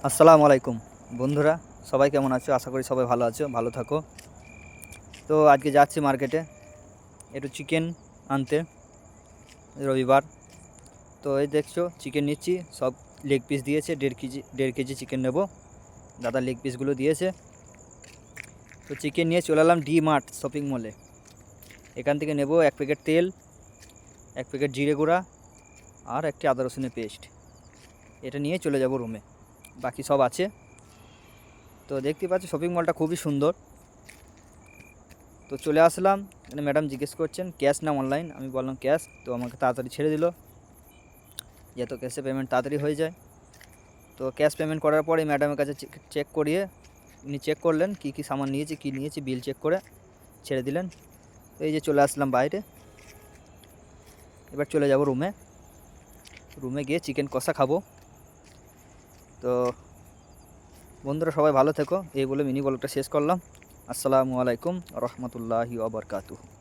আসসালামু আলাইকুম বন্ধুরা, সবাই কেমন আছো? আশা করি সবাই ভালো আছো, ভালো থাকো। তো আজকে যাচ্ছি মার্কেটে একটু চিকেন আনতে, রবিবার। তো এই দেখছো চিকেন নিচ্ছি, সব লেগ পিস দিয়েছে, 1.5 কেজি চিকেন নেব। দাদা লেগ পিসগুলো দিয়েছে। তো চিকেন নিয়ে চলে এলাম ডি মার্ট শপিং মলে। এখান থেকে নেব 1 প্যাকেট তেল, 1 প্যাকেট জিরে গুঁড়া আর একটি আদা রসুনের পেস্ট। এটা নিয়ে চলে যাব রুমে, বাকি সব আছে। তো দেখতে পাচ্ছি শপিং মলটা খুবই সুন্দর। তো চলে আসলাম, মানে ম্যাডাম জিজ্ঞেস করছেন ক্যাশ না অনলাইন। আমি বললাম ক্যাশ। তো আমাকে তাড়াতাড়ি ছেড়ে দিল, যেহেতু ক্যাশে পেমেন্ট তাড়াতাড়ি হয়ে যায়। তো ক্যাশ পেমেন্ট করার পরে ম্যাডামের কাছে চেক করিয়ে উনি চেক করলেন কী কী সামান নিয়েছি, কী নিয়েছি, বিল চেক করে ছেড়ে দিলেন। তো এই যে চলে আসলাম বাইরে, এবার চলে যাব রুমে। রুমে গিয়ে চিকেন কষা খাবো। তো বন্ধুরা সবাই ভালো থেকো, এই বলে মিনি ব্লগটা শেষ করলাম। আসসালামু আলাইকুম রহমতুল্লাহি ওয়া বারাকাতুহু।